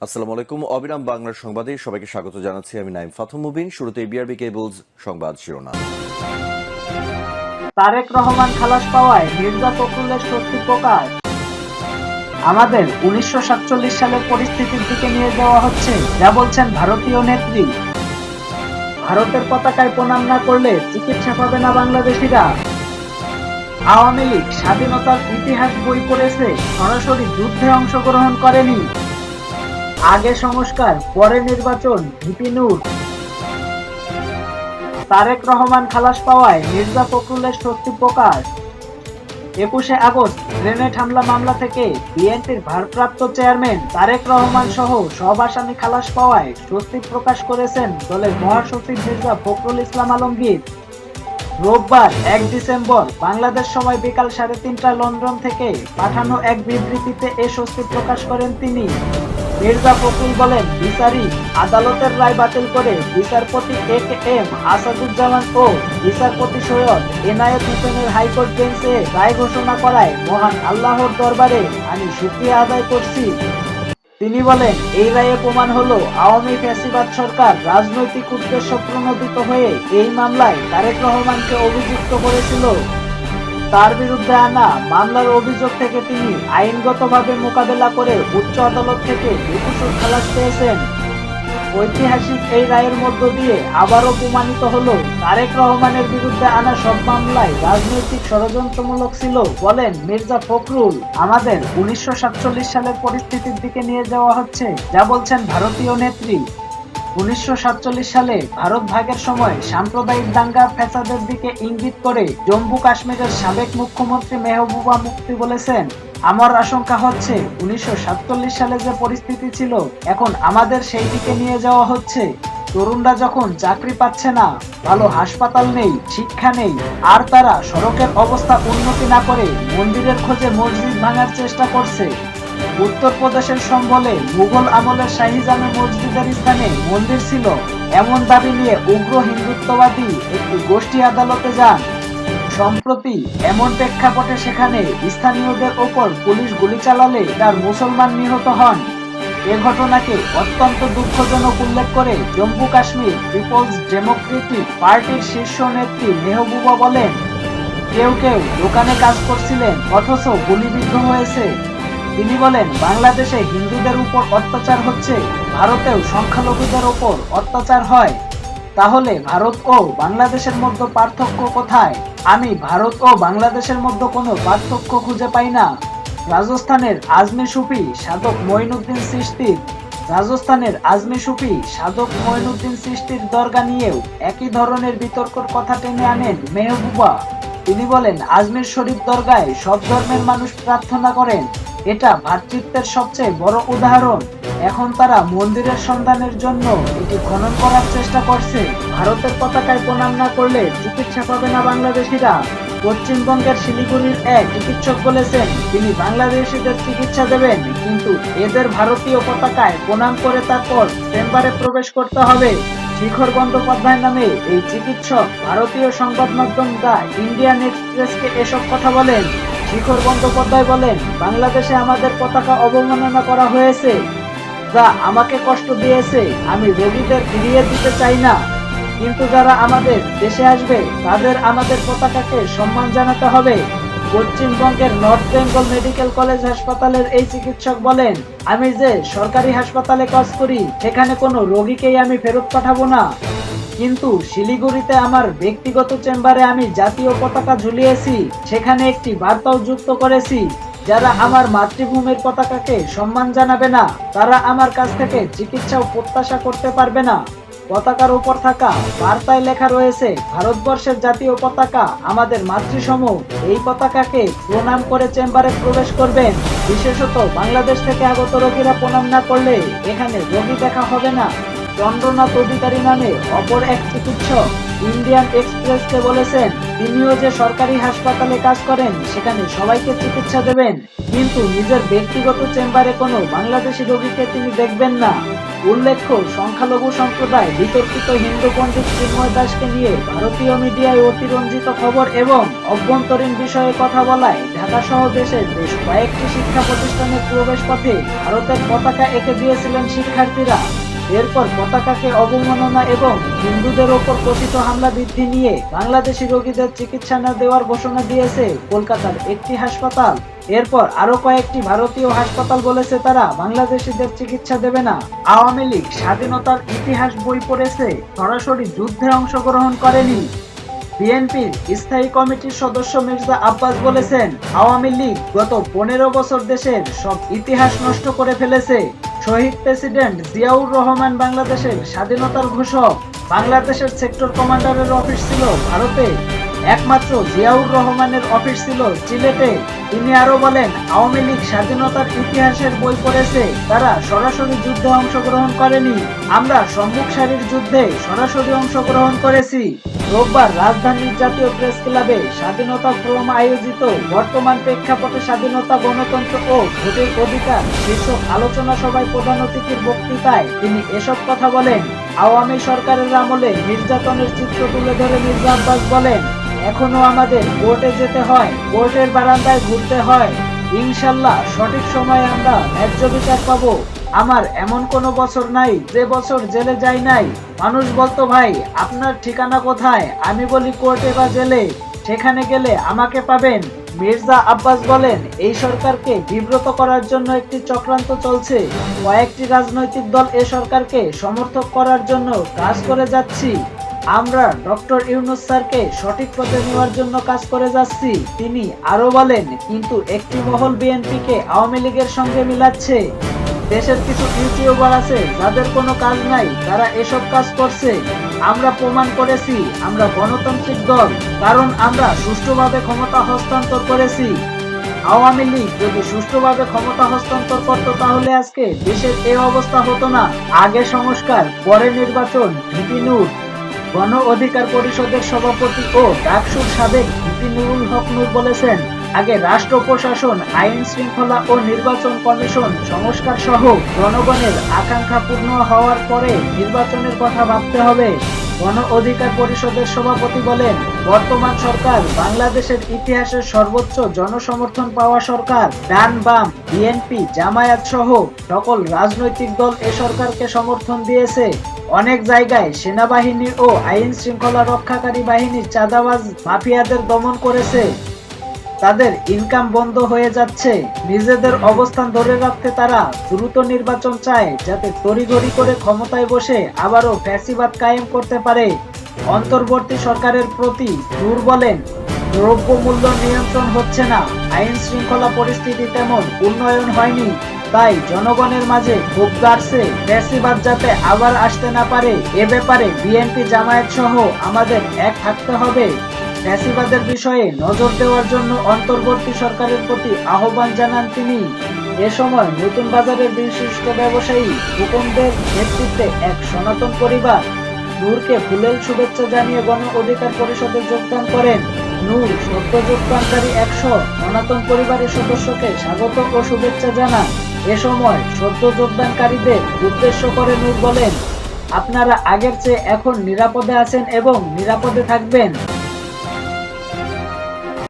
আসসালামু আলাইকুম। অবিরাম বাংলার সংবাদে সবাইকে স্বাগত জানাচ্ছি। আমি নাইম ফাথম মুবিন। শুরুতে বিআরবি কেবলস সংবাদ শিরোনাম। তারেক রহমান খালাস পাওয়ায় মির্জা ফখরুলের স্বস্তি প্রকাশ। আমাদের 1947 সালের পরিস্থিতির দিকে নিয়ে যাওয়া হচ্ছে, যা বলছেন ভারতীয় নেত্রী। ভারতের পতাকায় প্রণাম না করলে চিকিৎসা পাবে না বাংলাদেশিরা। আওয়ামী লীগ স্বাধীনতার ইতিহাস বই পড়েছে, সরাসরি যুদ্ধে অংশগ্রহণ করেনি। আগে সংস্কার পরে নির্বাচন, ভিপি নূর। তারেক রহমান খালাস পাওয়ায় মির্জা ফখরুলের স্বস্তি প্রকাশ। 21শে আগস্ট গ্রেনেড হামলা মামলা থেকে বিএনপির ভারপ্রাপ্ত চেয়ারম্যান তারেক রহমান সহ সব আসামি খালাস পাওয়ায় স্বস্তি প্রকাশ করেছেন দলের মহাসচিব মির্জা ফখরুল ইসলাম আলমগীর। রোববার 1 ডিসেম্বর বাংলাদেশ সময় বিকাল 3:30টায় লন্ডন থেকে পাঠানো এক বিবৃতিতে এ স্বস্তি প্রকাশ করেন তিনি। মির্জা ফখরুল বলেন, বিচারিক আদালতের রায় বাতিল করে বিচারপতি এ.কে.এম. আসাদুজ্জামান ও বিচারপতি সৈয়দ এনায়েত হোসেনের হাইকোর্ট বেঞ্চে রায় ঘোষণা করায় মহান আল্লাহর দরবারে আমি শুকরিয়া আদায় করছি। তিনি বলেন, এই রায়ে প্রমাণ হলো আওয়ামী ফ্যাসিবাদ সরকার রাজনৈতিক উদ্দেশ্য প্রণোদিত হয়ে এই মামলায় তারেক রহমানকে অভিযুক্ত করেছিল। তার বিরুদ্ধে আনা মামলার অভিযোগ থেকে তিনি আইনগতভাবে মোকাবেলা করে উচ্চ আদালত থেকে বেকসুর খালাস পেয়েছেন। ঐতিহাসিক এই রায়ের মধ্য দিয়ে আবারও প্রমাণিত হলো তারেক রহমানের বিরুদ্ধে আনা সব মামলায় রাজনৈতিক ষড়যন্ত্রমূলক ছিল, বলেন মির্জা ফখরুল। আমাদের 1947 সালের পরিস্থিতির দিকে নিয়ে যাওয়া হচ্ছে, যা বলছেন ভারতীয় নেত্রী। 1947 সালে ভারত ভাগের সময় সাম্প্রদায়িক দাঙ্গা ফ্যাসাদের দিকে ইঙ্গিত করে জম্মু কাশ্মীরের সাবেক মুখ্যমন্ত্রী মেহবুবা মুফতি বলেছেন, আমার আশঙ্কা হচ্ছে 1947 সালে যে পরিস্থিতি ছিল এখন আমাদের সেই দিকে নিয়ে যাওয়া হচ্ছে। তরুণরা যখন চাকরি পাচ্ছে না, ভালো হাসপাতাল নেই, শিক্ষা নেই, আর তারা সড়কের অবস্থা উন্নতি না করে মন্দিরের খোঁজে মসজিদ ভাঙার চেষ্টা করছে। উত্তরপ্রদেশের সম্বলে মুঘল আমলের শাহী জামে মসজিদের স্থানে মন্দির ছিল, এমন দাবি নিয়ে উগ্র হিন্দুত্ববাদী একটি গোষ্ঠী আদালতে যান। সম্প্রতি এমন প্রেক্ষাপটে সেখানে স্থানীয়দের ওপর পুলিশ গুলি চালালে 4 মুসলমান নিহত হন। এ ঘটনাকে অত্যন্ত দুঃখজনক উল্লেখ করে জম্মু কাশ্মীর পিপলস ডেমোক্রেটিক পার্টির শীর্ষ নেত্রী মেহবুবা বলেন, কেউ কেউ দোকানে কাজ করছিলেন অথচ গুলিবিদ্ধ হয়েছে। তিনি বলেন, বাংলাদেশে হিন্দুদের উপর অত্যাচার হচ্ছে, ভারতেও সংখ্যালঘুদের উপর অত্যাচার হয়। তাহলে ভারত ও বাংলাদেশের মধ্যে পার্থক্য কোথায়? আমি ভারত ও বাংলাদেশের মধ্যে কোনো পার্থক্য খুঁজে পাই না। রাজস্থানের আজমি সুফি সাধক মঈনুদ্দিন চিশতির দরগা নিয়েও একই ধরনের বিতর্কের কথা টেনে আনেন মেহবুবা। তিনি বলেন, আজমির শরীফ দরগায় সব ধর্মের মানুষ প্রার্থনা করেন, এটা ভ্রাতৃত্বের সবচেয়ে বড় উদাহরণ। এখন তারা মন্দিরের সন্ধানের জন্য এটি খনন করার চেষ্টা করছে। ভারতের পতাকায় প্রণাম না করলে চিকিৎসা পাবে না বাংলাদেশিরা। পশ্চিমবঙ্গের শিলিগুড়ির এক চিকিৎসক বলেছেন, তিনি বাংলাদেশিদের চিকিৎসা দেবেন, কিন্তু এদের ভারতীয় পতাকায় প্রণাম করে তারপর চেম্বারে প্রবেশ করতে হবে। শিখর বন্দ্যোপাধ্যায় নামে এই চিকিৎসক ভারতীয় সংবাদ মাধ্যম দ্য ইন্ডিয়ান এক্সপ্রেসকে এসব কথা বলেন। শিখর বন্দ্যোপাধ্যায় বলেন, বাংলাদেশে আমাদের পতাকা অবমাননা করা হয়েছে, যা আমাকে কষ্ট দিয়েছে। আমি রোগীদের ফিরিয়ে দিতে চাই না, কিন্তু যারা আমাদের দেশে আসবে তাদের আমাদের পতাকাকে সম্মান জানাতে হবে। পশ্চিমবঙ্গের নর্থ বেঙ্গল মেডিকেল কলেজ হাসপাতালের এই চিকিৎসক বলেন, আমি যে সরকারি হাসপাতালে কাজ করি সেখানে কোনো রোগীকেই আমি ফেরত পাঠাবো না, কিন্তু শিলিগুড়িতে আমার ব্যক্তিগত চেম্বারে আমি জাতীয় পতাকা ঝুলিয়েছি, সেখানে একটি বার্তাও যুক্ত করেছি, যারা আমার মাতৃভূমির পতাকাকে সম্মান জানাবে না তারা আমার কাছ থেকে চিকিৎসাও প্রত্যাশা করতে পারবে না। পতাকার উপর থাকা বার্তায় লেখা রয়েছে, ভারতবর্ষের জাতীয় পতাকা আমাদের মাতৃসম, এই পতাকাকে প্রণাম করে চেম্বারে প্রবেশ করবেন। বিশেষত বাংলাদেশ থেকে আগত রোগীরা প্রণাম না করলে এখানে রোগী দেখা হবে না। চন্দ্রনাথ অধিকারী নামে অপর এক চিকিৎসক ইন্ডিয়ান এক্সপ্রেসকে বলেছেন, তিনিও যে সরকারি হাসপাতালে কাজ করেন সেখানে সবাইকে চিকিৎসা দেবেন, কিন্তু নিজের ব্যক্তিগত চেম্বারে কোনো বাংলাদেশি রোগীকে তিনি দেখবেন না। উল্লেখ্য, সংখ্যালঘু সম্প্রদায় বিতর্কিত হিন্দু পণ্ডিত চিন্ময় দাসকে নিয়ে ভারতীয় মিডিয়ায় অতিরঞ্জিত খবর এবং অভ্যন্তরীণ বিষয়ে কথা বলায় ঢাকাসহ দেশের বেশ কয়েকটি শিক্ষা প্রতিষ্ঠানের প্রবেশপথে ভারতের পতাকা এঁকে দিয়েছিলেন শিক্ষার্থীরা। এরপর পতাকাকে অবমাননা এবং হিন্দুদের ওপর কথিত হামলা বৃদ্ধি নিয়ে বাংলাদেশি রোগীদের চিকিৎসা না দেওয়ার ঘোষণা দিয়েছে কলকাতার একটি হাসপাতাল। এরপর আরো কয়েকটি ভারতীয় হাসপাতাল বলেছে তারা বাংলাদেশিদের চিকিৎসা দেবে না। আওয়ামী লীগ স্বাধীনতার ইতিহাস বই পড়েছে, সরাসরি যুদ্ধে অংশগ্রহণ করেনি। বিএনপির স্থায়ী কমিটির সদস্য মির্জা আব্বাস বলেছেন, আওয়ামী লীগ গত 15 বছর দেশের সব ইতিহাস নষ্ট করে ফেলেছে। শহীদ প্রেসিডেন্ট জিয়াউর রহমান বাংলাদেশের স্বাধীনতার ঘোষক। বাংলাদেশের সেক্টর কমান্ডারের অফিস ছিল ভারতে, একমাত্র জিয়াউর রহমানের অফিস ছিল সিলেটে। তিনি আরো বলেন, আওয়ামী লীগ স্বাধীনতার ইতিহাসের বই পড়েছে, তারা সরাসরি যুদ্ধে অংশগ্রহণ করেনি। আমরা সম্মুখ সারির যুদ্ধে সরাসরি অংশগ্রহণ করেছি। রোববার রাজধানীর জাতীয় প্রেস ক্লাবে স্বাধীনতা ফোরাম আয়োজিত বর্তমান প্রেক্ষাপটে স্বাধীনতা, গণতন্ত্র ও ভোটের অধিকার শীর্ষক আলোচনা সভায় প্রধান অতিথির বক্তৃতায় তিনি এসব কথা বলেন। আওয়ামী সরকারের আমলে নির্যাতনের চিত্র তুলে ধরে মির্জা আব্বাস বলেন, এখনো আমাদের কোর্টে যেতে হয়, কোর্টের বারান্দায় ঘুরতে হয়। ইনশাল্লাহ সঠিক সময়ে আমরা ন্যায্য বিচার পাবো। আমার এমন কোনো বছর নাই যে বছর জেলে যাই নাই। মানুষ বলতো, ভাই আপনার ঠিকানা কোথায়? আমি বলি কোর্টে বা জেলে, সেখানে গেলে আমাকে পাবেন। মির্জা আব্বাস বলেন, এই সরকারকে বিব্রত করার জন্য একটি চক্রান্ত চলছে। কয়েকটি রাজনৈতিক দল এ সরকারকে সমর্থন করার জন্য কাজ করে যাচ্ছি। আমরা ডক্টর ইউনূস স্যারকে সঠিক পথে নেওয়ার জন্য কাজ করে যাচ্ছি। তিনি আরো বলেন, কিন্তু একটি মহল বিএনপিকে আওয়ামী লীগের সঙ্গে মিলাচ্ছে। দেশের কিছু ইউটিউবার আছে যাদের কোনো কাজ নাই, তারা এসব কাজ করছে। আমরা প্রমাণ করেছি আমরা গণতান্ত্রিক দল, কারণ আমরা সুষ্ঠুভাবে ক্ষমতা হস্তান্তর করেছি। আওয়ামী লীগ যদি সুষ্ঠুভাবে ক্ষমতা হস্তান্তর করত তাহলে আজকে দেশের এই অবস্থা হতো না। আগে সংস্কার, পরে নির্বাচন। ভিপি নূর। গণ অধিকার পরিষদের সভাপতি ও ডাকসুর সাবেক ভিপি নুরুল হক নূর বলেছেন, আগে রাষ্ট্র প্রশাসন, আইন শৃঙ্খলা ও নির্বাচন কমিশন সংস্কার সহ জনগণের আকাঙ্ক্ষা পূর্ণ হওয়ার পরে নির্বাচনের কথা ভাবতে হবে। গণ অধিকার পরিষদের সভাপতি বলেন, বর্তমান সরকার বাংলাদেশের ইতিহাসের সর্বোচ্চ জনসমর্থন পাওয়া সরকার। ডান বাম, বিএনপি, জামায়াত সহ সকল রাজনৈতিক দল এ সরকারকে সমর্থন দিয়েছে। অনেক জায়গায় সেনাবাহিনী ও আইন শৃঙ্খলা রক্ষাকারী বাহিনীর চাঁদাবাজ মাফিয়াদের দমন করেছে। তাদের ইনকাম বন্ধ হয়ে যাচ্ছে। নিজেদের অবস্থান ধরে রাখতে তারা দ্রুত নির্বাচন চায়, যাতে তড়িঘড়ি করে ক্ষমতায় বসে আবারও ফ্যাসিবাদ কায়েম করতে পারে। অন্তর্বর্তী সরকারের প্রতি নূর বলেন, দ্রব্যমূল্য নিয়ন্ত্রণ হচ্ছে না, আইন শৃঙ্খলা পরিস্থিতি তেমন উন্নয়ন হয়নি, তাই জনগণের মাঝে ক্ষোভ বাড়ছে। ফ্যাসিবাদ যাতে আবার আসতে না পারে, এ ব্যাপারে বিএনপি, জামায়াত সহ আমাদের এক থাকতে হবে। ফ্যাসিবাদের বিষয়ে নজর দেওয়ার জন্য অন্তর্বর্তী সরকারের প্রতি আহ্বান জানান তিনি। এ সময় নতুন বাজারের বিশিষ্ট ব্যবসায়ী হুকুমদের নেতৃত্বে এক সনাতন পরিবার নূরকে ফুলেল শুভেচ্ছা জানিয়ে গণ অধিকার পরিষদে যোগদান করেন। নূর সদ্য যোগদানকারী 100 সনাতন পরিবারের সদস্যকে স্বাগত ও শুভেচ্ছা জানান। এ সময় সদ্য যোগদানকারীদের উদ্দেশ্য করে নূর বলেন, আপনারা আগের চেয়ে এখন নিরাপদে আছেন এবং নিরাপদে থাকবেন।